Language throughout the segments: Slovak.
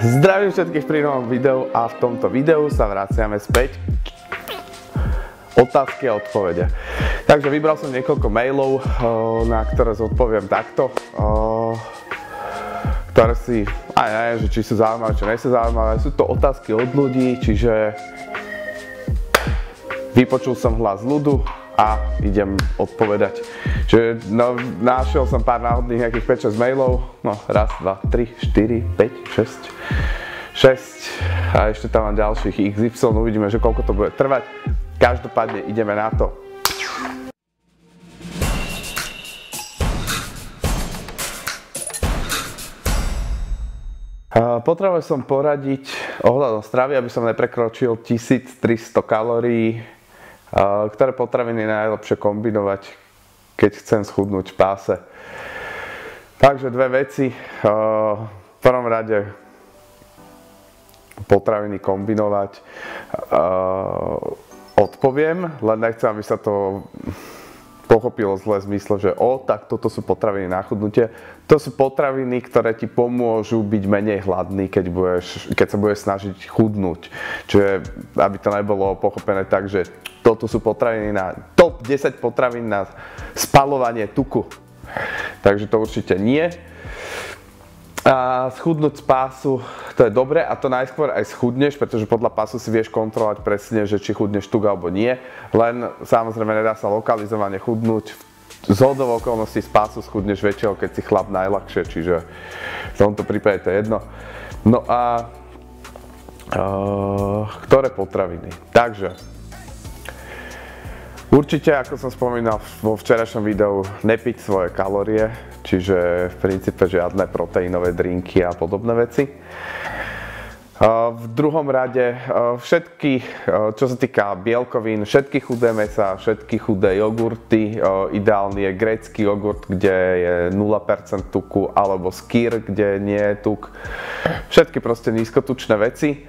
Zdravím všetkých pri novom videu a v tomto videu sa vraciame späť otázky a odpovede. Takže vybral som niekoľko mailov, na ktoré zodpoviem takto, ktoré si aj neviem, že či sú zaujímavé, či nie sú zaujímavé. Sú to otázky od ľudí, čiže vypočul som hlas ľudu a idem odpovedať. Čiže našiel som pár náhodných nejakých 5-6 mailov, no raz, 2, 3, 4, 5, 6 a ešte tam mám ďalších XY, uvidíme, že koľko to bude trvať. Každopádne ideme na to. Potreboval som poradiť ohľadom stravy, aby som neprekročil 1300 kalórií. Ktoré potraviny je najlepšie kombinovať, keď chcem schudnúť v páse. Takže dve veci. V prvom rade potraviny kombinovať. Odpoviem, len nechcem, aby sa to pochopilo zle v zmysle, že tak toto sú potraviny na chudnutie. To sú potraviny, ktoré ti pomôžu byť menej hladný, keď sa budeš snažiť chudnúť. Čiže aby to nebolo pochopené tak, že toto sú potraviny na top 10 potravín na spaľovanie tuku. Takže to určite nie. A schudnúť z pásu, to je dobre a to najskôr aj schudneš, pretože podľa pásu si vieš kontrolovať presne, že či chudneš tuk alebo nie. Len samozrejme nedá sa lokalizovane chudnúť. Z hodou okolností z pásu schudneš väčšieho, keď si chlap najľahšie, čiže v tomto prípade to je jedno. No a ktoré potraviny? Takže určite, ako som spomínal vo včerajšom videu, nepiť svoje kalórie, čiže v princípe žiadne proteínové drinky a podobné veci. V druhom rade všetky, čo sa týka bielkovín, všetky chudé mäsa, všetky chudé jogurty, ideálny je grécky jogurt, kde je 0% tuku, alebo skyr, kde nie je tuk. Všetky proste nízkotučné veci.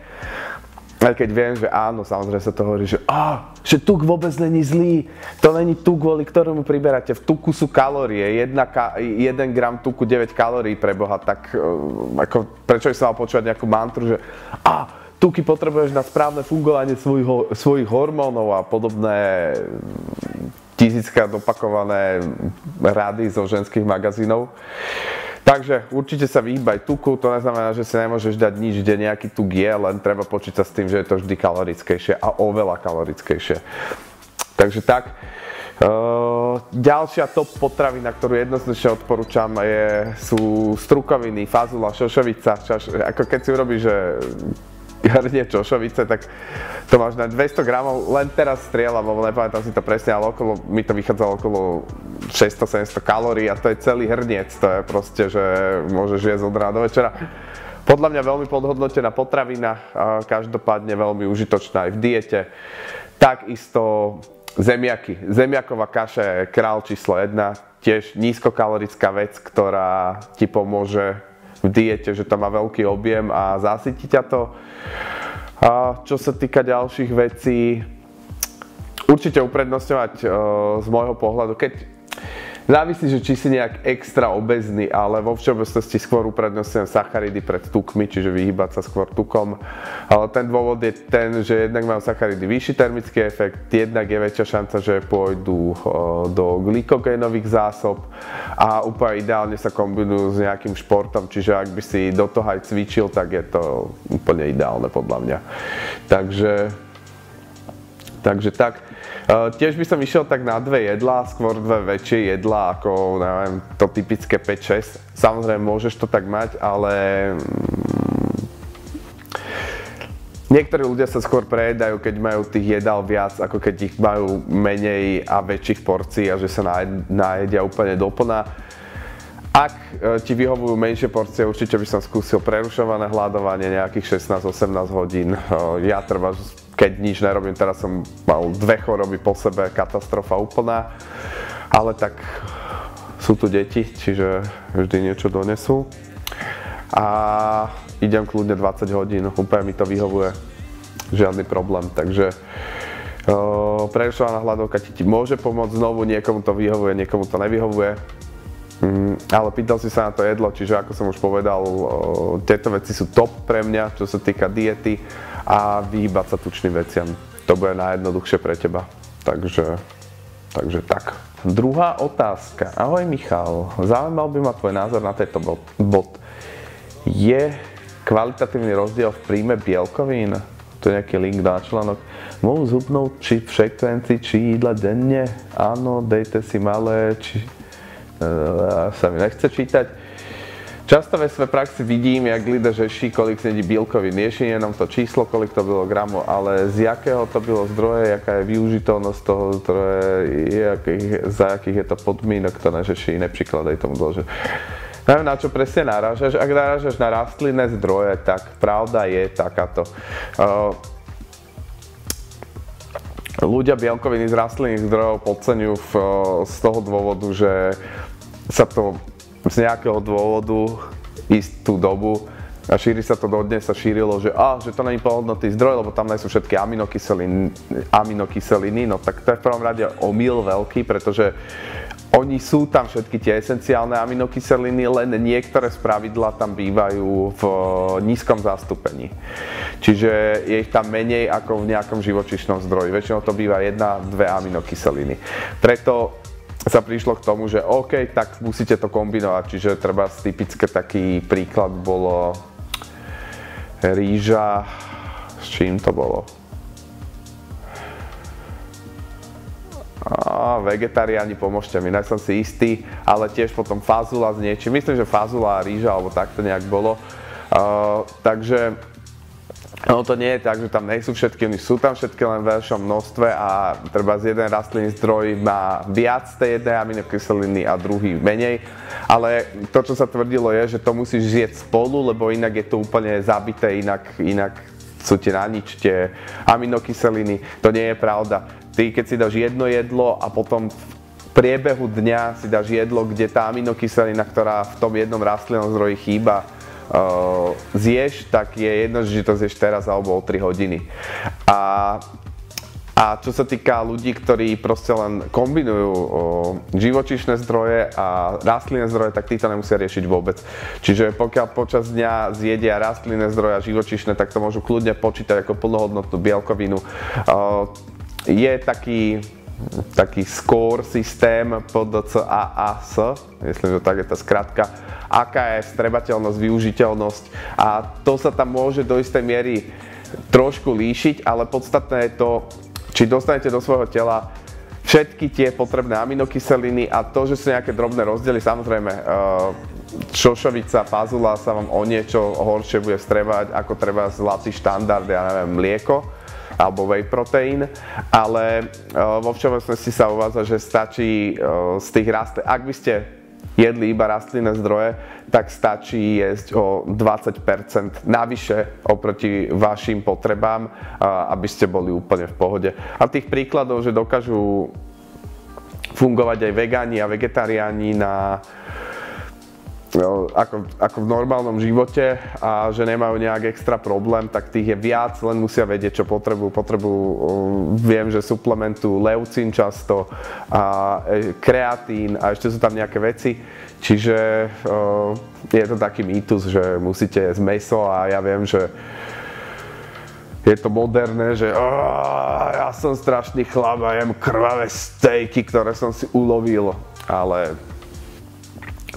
Aj keď viem, že áno, samozrejme sa to hovorí, že tuk vôbec není zlý, to není tuk, kvôli ktorému priberáte. V tuku sú kalórie, 1 gram tuku 9 kalórií pre Boha, tak ako, prečo by som mal počúvať nejakú mantru, že tuky potrebuješ na správne fungovanie svojich hormónov a podobné tisíckrát opakované rady zo ženských magazínov. Takže určite sa vyhýbaj tuku, to neznamená, že si nemôžeš dať nič, kde nejaký tuk je, len treba počítať s tým, že je to vždy kalorickejšie a oveľa kalorickejšie. Takže tak. Ďalšia top potravina, ktorú jednoznačne odporúčam, sú strukoviny, fazula, šošovica. Ako keď si urobíš hrnie šošovice, tak to máš na 200 gramov, len teraz strieľam, lebo nepamätám si to presne, ale mi to vychádzalo okolo 600-700 kalórií a to je celý hrniec, to je proste, že môžeš jesť od rána do večera. Podľa mňa veľmi podhodnotená potravina, každopádne veľmi užitočná aj v diete. Takisto zemiaky. Zemiaková kaša je král číslo 1, tiež nízkokalorická vec, ktorá ti pomôže v diete, že to má veľký objem a zasytí ťa to. A čo sa týka ďalších vecí, určite uprednostňovať z môjho pohľadu, závisí, že či si nejak extra obezný, ale vo všeobecnosti skôr uprednostňujem sacharidy pred tukmi, čiže vyhýbať sa skôr tukom. Ale ten dôvod je ten, že jednak majú sacharidy vyšší termický efekt, jednak je väčšia šanca, že pôjdu do glykogénových zásob a úplne ideálne sa kombinujú s nejakým športom, čiže ak by si do toho aj cvičil, tak je to úplne ideálne podľa mňa. Takže tak. Tiež by som išiel tak na dve jedlá, skôr dve väčšie jedlá, ako neviem, to typické 5-6. Samozrejme, môžeš to tak mať, ale niektorí ľudia sa skôr prejedajú, keď majú tých jedál viac, ako keď ich majú menej a väčších porcií a že sa najedia úplne doplná. Ak ti vyhovujú menšie porcie, určite by som skúsil prerušované hľadovanie nejakých 16-18 hodín. Ja treba, keď nič nerobím, teraz som mal 2 choroby po sebe, katastrofa úplná. Ale tak sú tu deti, čiže vždy niečo donesú. A idem kľudne 20 hodín, úplne mi to vyhovuje. Žiadny problém, takže prerušovaná hladovka ti môže pomôcť znovu, niekomu to vyhovuje, niekomu to nevyhovuje. Ale pýtal si sa na to jedlo, čiže ako som už povedal, tieto veci sú top pre mňa, čo sa týka diety a vyhýbať sa tučným veciam. To bude najjednoduchšie pre teba. Takže tak. Druhá otázka. Ahoj Michal, zaujímal by ma tvoj názor na tento bod. Je kvalitatívny rozdiel v príjme bielkovín? To je nejaký link na článok. Mohu zhubnúť či frekvencii, či jídla denne? Áno, dejte si malé, či... sa mi nechce čítať. Často ve svojej praxi vidím, jak lidé řeší, kolik snedí bílkovín. Nie je jenom to číslo, kolik to bylo gramov, ale z jakého to bylo zdroje, jaká je využiteľnosť toho zdroje, za jakých je to podmínok, to neřeší, nepřikladaj tomu dlže. Neviem, na čo presne narážaš. Ak narážaš na rastlinné zdroje, tak pravda je takáto. Ľudia bielkoviny z rastlinných zdrojov podceňujú z toho dôvodu, že sa to z nejakého dôvodu istú dobu a šíri sa to dodnes, sa šírilo, že to není plnohodnotný zdroj, lebo tam nie sú všetky aminokyseliny, no tak to je v prvom rade omyl veľký, pretože oni sú tam všetky tie esenciálne aminokyseliny, len niektoré spravidla tam bývajú v nízkom zastúpení. Čiže je ich tam menej ako v nejakom živočíšnom zdroji. Väčšinou to býva 1-2 aminokyseliny. Preto sa prišlo k tomu, že OK, tak musíte to kombinovať. Čiže treba typické taký príklad bolo rýža, s čím to bolo? Vegetariáni, pomôžte mi, nie som si istý, ale tiež potom fazula s niečím. Myslím, že fazula a rýža, alebo takto nejak bolo. Takže no to nie je tak, že tam nie sú všetky, oni sú tam všetky len v väčšom množstve a treba z jeden rastlinný zdroj má viac tej jednej aminokyseliny a druhý menej. Ale to, čo sa tvrdilo je, že to musíš zjesť spolu, lebo inak je to úplne zabité, inak sú tie na nič tie aminokyseliny. To nie je pravda. Ty, keď si dáš jedno jedlo a potom v priebehu dňa si dáš jedlo, kde tá aminokyselina, ktorá v tom jednom rastlinnom zdroji chýba, zješ, tak je jedno, že to zješ teraz alebo o 3 hodiny. A čo sa týka ľudí, ktorí proste len kombinujú živočíšne zdroje a rastlinné zdroje, tak tí to nemusia riešiť vôbec. Čiže pokiaľ počas dňa zjedia rastlinné zdroje a živočíšne, tak to môžu kľudne počítať ako plnohodnotnú bielkovinu. Je taký score systém PDCAAS, myslím, že tak je tá skratka, aká je vstrebateľnosť, využiteľnosť a to sa tam môže do istej miery trošku líšiť, ale podstatné je to, či dostanete do svojho tela všetky tie potrebné aminokyseliny a to, že sú nejaké drobné rozdiely, samozrejme šošovica, fazula sa vám o niečo horšie bude vstrebať ako treba zlatý štandard, ja neviem, mlieko alebo whey protein, ale vo všeobecnosti sa uvádza, že stačí z tých rastlín, ak by ste jedli iba rastlinné zdroje, tak stačí jesť o 20% navyše oproti vašim potrebám, aby ste boli úplne v pohode. A tých príkladov, že dokážu fungovať aj vegáni a vegetariáni ako v normálnom živote a že nemajú nejak extra problém, tak tých je viac, len musia vedieť, čo potrebujú. Viem, že suplementujú leucín často a kreatín a ešte sú tam nejaké veci. Čiže je to taký mýtus, že musíte jesť mäso a ja viem, že je to moderné, že ja som strašný chlap a jem krvavé stejky, ktoré som si ulovil, ale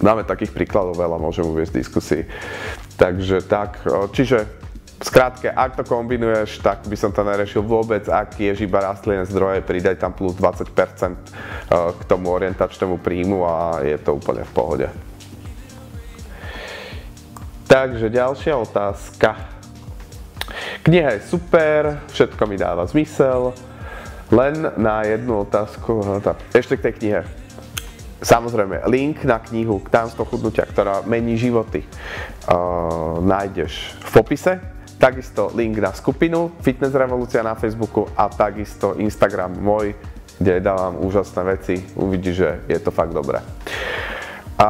máme takých príkladov veľa, môžem uviesť v diskusii. Takže tak, čiže skrátke, ak to kombinuješ, tak by som to neriešil vôbec. Ak ješ iba rastlinné zdroje, pridaj tam plus 20% k tomu orientačnému príjmu a je to úplne v pohode. Takže ďalšia otázka. Kniha je super, všetko mi dáva zmysel, len na jednu otázku, ešte k tej knihe. Samozrejme, link na knihu Tajomstvo chudnutia, ktorá mení životy, nájdeš v popise. Takisto link na skupinu Fitness Revolúcia na Facebooku a takisto Instagram môj, kde dávam úžasné veci. Uvidíš, že je to fakt dobré. A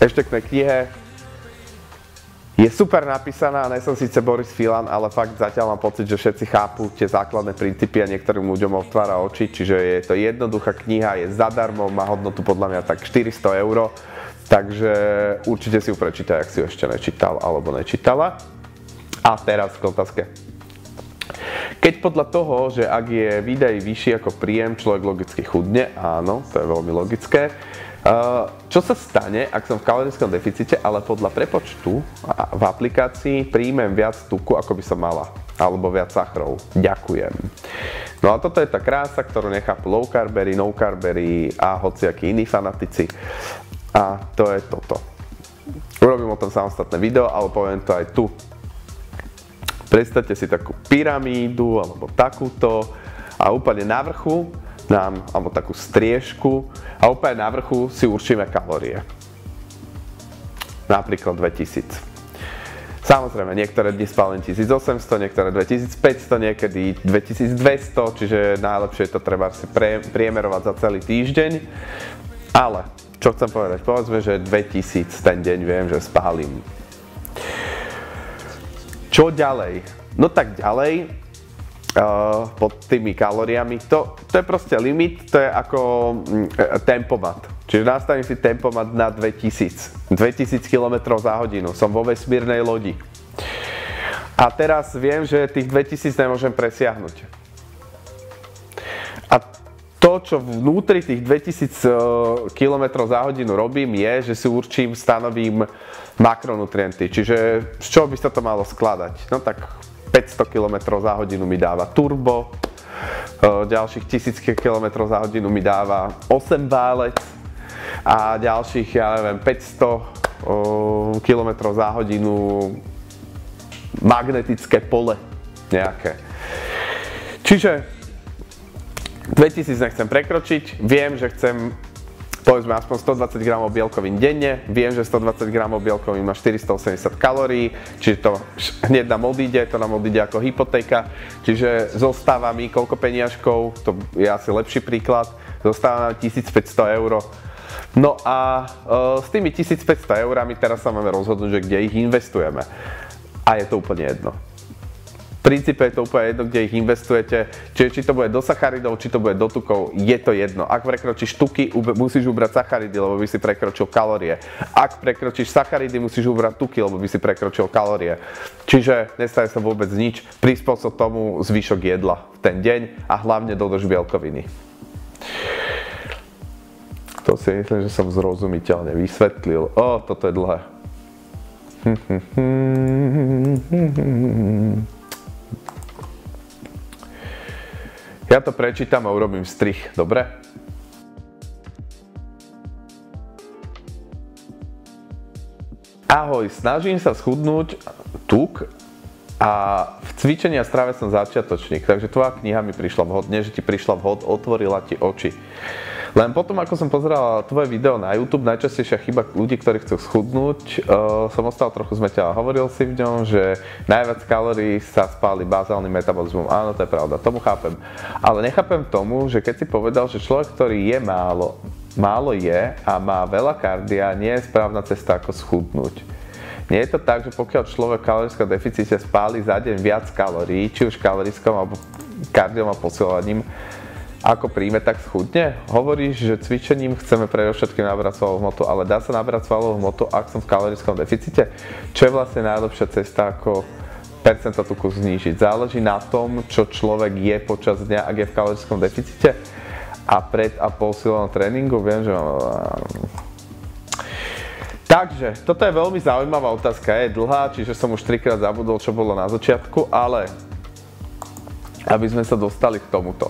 ešte k tej knihe. Je super napísaná, nie som síce Boris Filan, ale fakt zatiaľ mám pocit, že všetci chápu tie základné princípy a niektorým ľuďom otvára oči, čiže je to jednoduchá kniha, je zadarmo, má hodnotu podľa mňa tak 400 €, takže určite si ju prečítaj, ak si ju ešte nečítal alebo nečítala. A teraz k otázke. Keď podľa toho, že ak je výdaj vyšší ako príjem, človek logicky chudne, áno, to je veľmi logické. Čo sa stane, ak som v kalorískom deficite, ale podľa prepočtu v aplikácii príjmem viac tuku, ako by som mala, alebo viac sachrov. Ďakujem. No a toto je tá krása, ktorú nechápu low carbery, no carbery a hociakí iní fanatici. A to je toto. Urobím o tom samostatné video, ale poviem to aj tu. Predstavte si takú pyramídu, alebo takúto, a úplne na vrchu alebo takú striežku, a úplne na vrchu si určíme kalórie. Napríklad 2000. Samozrejme, niektoré dni spálim 1800, niektoré 2500, niekedy 2200, čiže najlepšie to treba si priemerovať za celý týždeň. Ale, čo chcem povedať? Povedzme, že 2000 ten deň viem, že spálim. Čo ďalej? No tak ďalej, pod tými kalóriami, to je proste limit, to je ako tempomat. Čiže nastavím si tempomat na 2000 km za hodinu, som vo vesmírnej lodi. A teraz viem, že tých 2000 nemôžem presiahnuť. A to, čo vnútri tých 2000 km za hodinu robím, je, že si stanovím makronutrienty. Čiže z čoho by sa to malo skladať? No tak 500 km za hodinu mi dáva turbo, ďalších 1000 km za hodinu mi dáva 8 válec a ďalších, ja neviem, 500 km za hodinu magnetické pole nejaké. Čiže 2000 nechcem prekročiť, viem, že chcem povedzme aspoň 120 gramov bielkovín denne, viem, že 120 gramov bielkovín má 480 kalórií, čiže to hneď nám odíde, to nám odíde ako hypotéka, čiže zostáva mi koľko peniažkov, to je asi lepší príklad, zostáva nám 1500 €. No a s tými 1500 € teraz sa máme rozhodnúť, že kde ich investujeme. A je to úplne jedno. V princípe je to úplne jedno, kde ich investujete, čiže či to bude do sacharidov, či to bude do tukov, je to jedno. Ak prekročíš tuky, musíš ubrať sacharidy, lebo by si prekročil kalórie. Ak prekročíš sacharidy, musíš ubrať tuky, lebo by si prekročil kalórie. Čiže nestane sa vôbec nič, prispôsob tomu zvyšok jedla v ten deň a hlavne dodrž bielkoviny. To si myslím, že som zrozumiteľne vysvetlil. Toto je dlhé. Ja to prečítam a urobím strich, dobre? Ahoj, snažím sa schudnúť tuk a v cvičení a strave som začiatočník, takže tvoja kniha mi prišla vhod, nie že ti prišla vhod, otvorila ti oči. Len potom, ako som pozeral tvoje video na YouTube, najčastejšia chyba ľudí, ktorí chcú schudnúť, som ostal trochu zmeteľa. Hovoril si v ňom, že najviac kalórií sa spáli bazálnym metabolizmom. Áno, to je pravda, tomu chápem. Ale nechápem tomu, že keď si povedal, že človek, ktorý je málo je a má veľa kardia, nie je správna cesta ako schudnúť. Nie je to tak, že pokiaľ človek v kalorískom deficite spáli za deň viac kalórií, či už kalorískom alebo kardiom a posilovaním, ako príjme, tak schudne? Hovoríš, že cvičením chceme predovšetkým nabrať svalovú hmotu, ale dá sa nabrať svalovú hmotu, ak som v kalorískom deficite? Čo je vlastne najlepšia cesta, ako percento tuku znížiť? Záleží na tom, čo človek je počas dňa, ak je v kalorískom deficite a pred a po silovom tréningu. Viem, že Takže, toto je veľmi zaujímavá otázka, je dlhá, čiže som už 3-krát zabudol, čo bolo na začiatku, ale aby sme sa dostali k tomuto.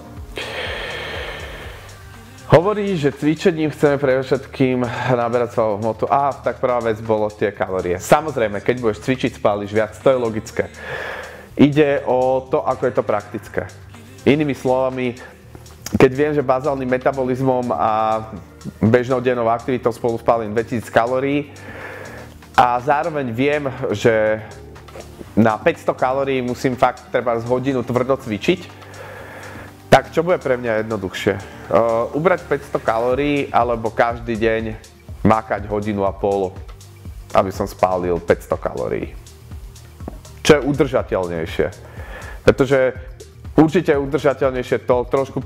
Hovorí, že cvičením chceme predovšetkým naberať svalovú hmotu. Tak prvá vec bolo tie kalórie. Samozrejme, keď budeš cvičiť, spáliš viac, to je logické. Ide o to, ako je to praktické. Inými slovami, keď viem, že bazálnym metabolizmom a bežnou dennou aktivitou spolu spálim 2000 kalórií a zároveň viem, že na 500 kalórií musím fakt treba z hodinu tvrdo cvičiť, tak čo bude pre mňa jednoduchšie? Ubrať 500 kalórií alebo každý deň makať hodinu a pol. aby som spálil 500 kalórií. Čo je udržateľnejšie. Pretože určite je udržateľnejšie to trošku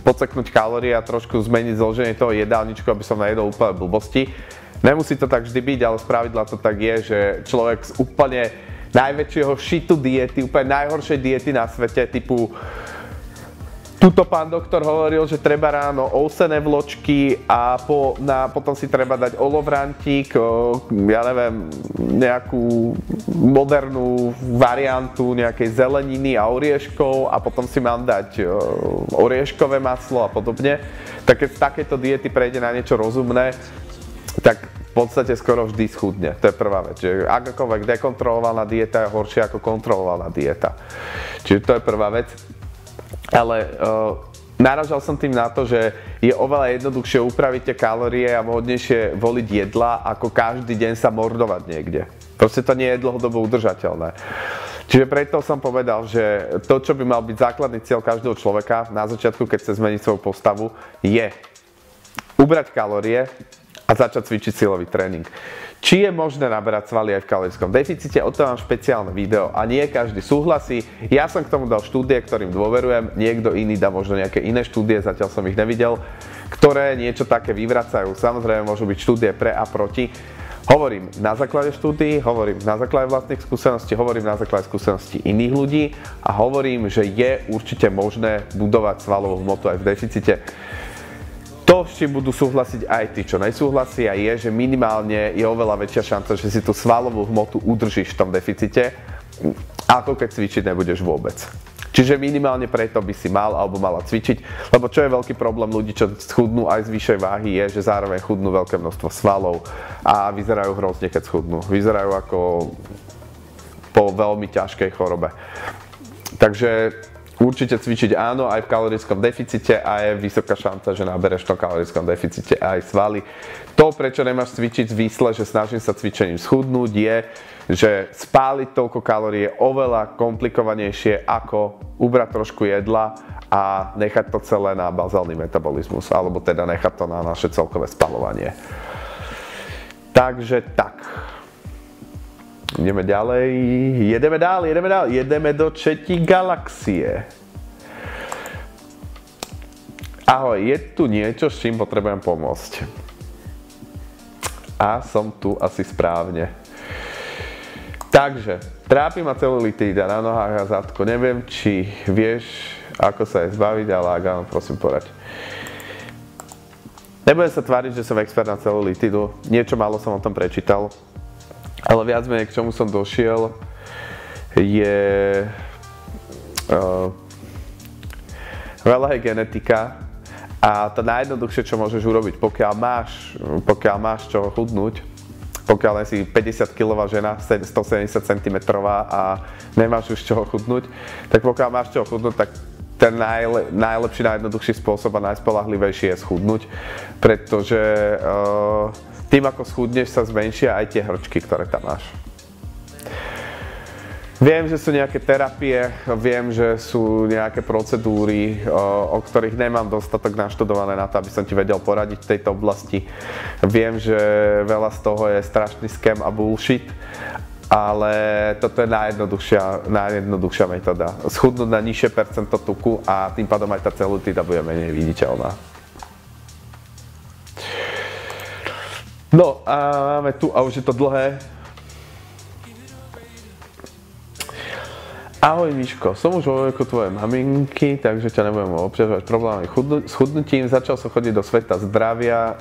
podseknúť kalórie a trošku zmeniť zloženie toho jedálničku, aby som najedol úplne blbosti. Nemusí to tak vždy byť, ale spravidla to tak je, že človek z úplne najväčšieho šitu diety, úplne najhoršej diety na svete, typu tuto pán doktor hovoril, že treba ráno ovsené vločky a potom si treba dať olovrantík, ja neviem, nejakú modernú variantu nejakej zeleniny a orieškov a potom si mám dať orieškové maslo a podobne. Tak keď z takéto diety prejde na niečo rozumné, tak v podstate skoro vždy schudne. To je prvá vec. Že akákoľvek dekontrolovaná dieta je horšia ako kontrolovaná dieta. Čiže to je prvá vec. Ale naražal som tým na to, že je oveľa jednoduchšie upraviť tie kalórie a vhodnejšie voliť jedla, ako každý deň sa mordovať niekde. Proste to nie je dlhodobo udržateľné. Čiže preto som povedal, že to, čo by mal byť základný cieľ každého človeka na začiatku, keď chce zmeniť svoju postavu, je ubrať kalórie a začať cvičiť silový tréning. Či je možné naberať svaly aj v kalorickom deficite, o tom mám špeciálne video a nie každý súhlasí. Ja som k tomu dal štúdie, ktorým dôverujem, niekto iný dá možno nejaké iné štúdie, zatiaľ som ich nevidel, ktoré niečo také vyvracajú. Samozrejme môžu byť štúdie pre a proti. Hovorím na základe štúdií, hovorím na základe vlastných skúseností, hovorím na základe skúseností iných ľudí a hovorím, že je určite možné budovať svalovú hmotu aj v deficite. To, s čím budú súhlasiť aj tí, čo nesúhlasia, je, že minimálne je oveľa väčšia šanca, že si tú svalovú hmotu udržíš v tom deficite, ako keď cvičiť nebudeš vôbec. Čiže minimálne preto by si mal alebo mala cvičiť, lebo čo je veľký problém ľudí, čo schudnú aj z vyššej váhy, je, že zároveň chudnú veľké množstvo svalov a vyzerajú hrozne, keď schudnú. Vyzerajú ako po veľmi ťažkej chorobe. Takže určite cvičiť áno, aj v kalorickom deficite a je vysoká šanca, že nabereš v tom kalorickom deficite aj svaly. To, prečo nemáš cvičiť zmysle, že snažím sa cvičením schudnúť, je, že spáliť toľko kalórií je oveľa komplikovanejšie ako ubrať trošku jedla a nechať to celé na bazálny metabolizmus, alebo teda nechať to na naše celkové spaľovanie. Takže tak. Ideme ďalej, jedeme do tretí galaxie. Ahoj, je tu niečo, s čím potrebujem pomôcť. A som tu asi správne. Takže, trápi ma celulitída na nohách a zadku. Neviem, či vieš, ako sa jej zbaviť, ale ak áno, prosím poraď. Nebudem sa tváriť, že som expert na celulitídu. Niečo málo som o tom prečítal. Ale viac menej, k čomu som došiel, je veľa je genetika a to najjednoduchšie, čo môžeš urobiť, pokiaľ máš čo chudnúť, pokiaľ si 50 kg žena, 170 cm a nemáš už čoho chudnúť, tak pokiaľ máš čoho chudnúť, tak ten najlepší, najjednoduchší spôsob a najspoľahlivejší je schudnúť, pretože tým, ako schudneš, sa zmenšia aj tie hrčky, ktoré tam máš. Viem, že sú nejaké terapie, viem, že sú nejaké procedúry, o ktorých nemám dostatok naštudované na to, aby som ti vedel poradiť v tejto oblasti. Viem, že veľa z toho je strašný scam a bullshit, ale toto je najjednoduchšia metóda. Schudnúť na nižšie percento tuku a tým pádom aj tá celulitída bude menej viditeľná. No a máme tu, a už je to dlhé. Ahoj Miško, som už vo veku tvojej maminky, takže ťa nebudem obťažovať problémy s chudnutím. Začal som chodiť do sveta zdravia.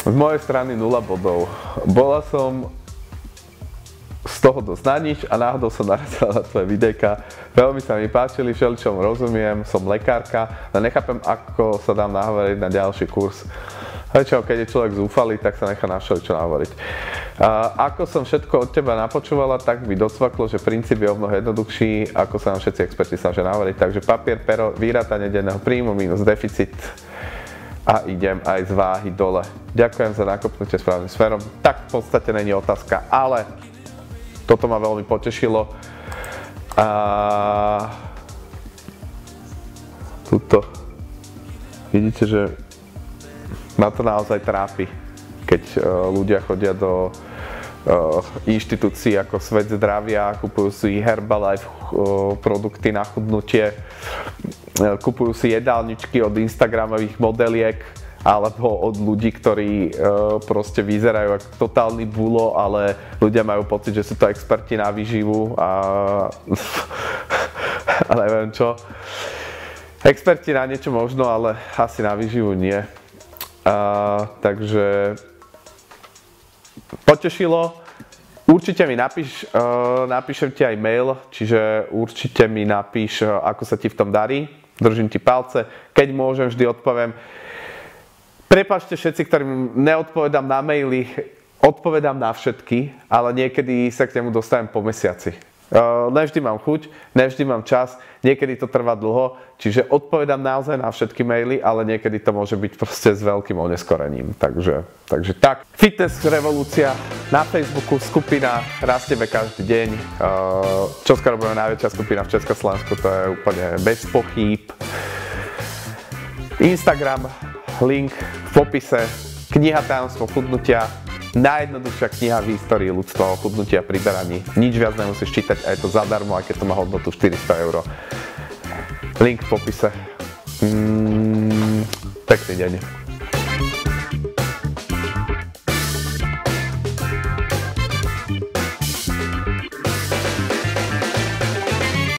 Z mojej strany 0 bodov. Bola som z toho dosť na nič a náhodou som narazila na tvoje videjka. Veľmi sa mi páčili, všeličom rozumiem, som lekárka, ale nechápem, ako sa dám nahovoriť na ďalší kurz. Väčšinou, keď je človek zúfalý, tak sa nechá na všeličo nahovoriť. Ako som všetko od teba napočúvala, tak mi docvaklo, že princíp je o mnoho jednoduchší, ako sa nám všetci experti snažia nahovoriť. Takže papier, pero, vyrátanie denného príjmu minus deficit a idem aj z váhy dole. Ďakujem za nakopnutie správnym smerom. Tak v podstate není otázka, ale toto ma veľmi potešilo. A tuto vidíte, že ma to naozaj trápi, keď ľudia chodia do inštitúcií ako Svet zdravia, kupujú si Herbalife produkty na chudnutie, kupujú si jedálničky od instagramových modeliek alebo od ľudí, ktorí proste vyzerajú ako totálny bulo, ale ľudia majú pocit, že sú to experti na výživu a neviem čo. Experti na niečo možno, ale asi na výživu nie. Takže potešilo. Určite mi napíšem ti aj mail, čiže určite mi napíš, ako sa ti v tom darí. Držím ti palce. Keď môžem, vždy odpoviem. Prepáčte všetci, ktorým neodpovedám na maily, odpovedám na všetky, ale niekedy sa k nemu dostanem po mesiaci. Nevždy mám chuť, nevždy mám čas, niekedy to trvá dlho, čiže odpovedám naozaj na všetky maily, ale niekedy to môže byť proste s veľkým oneskorením. Takže tak. Fitness revolúcia na Facebooku, skupina Rastieme každý deň. Čoskoro budeme najväčšia skupina v Československu, to je úplne bez pochýb. Instagram, link v popise, kniha Tajomstvo chudnutia. Najjednoduchšia kniha v histórii ľudstva o chudnutí a priberaní. Nič viac nemusíš čítať a je to zadarmo, aj keď to má hodnotu 400 €. Link v popise. Pekný deň.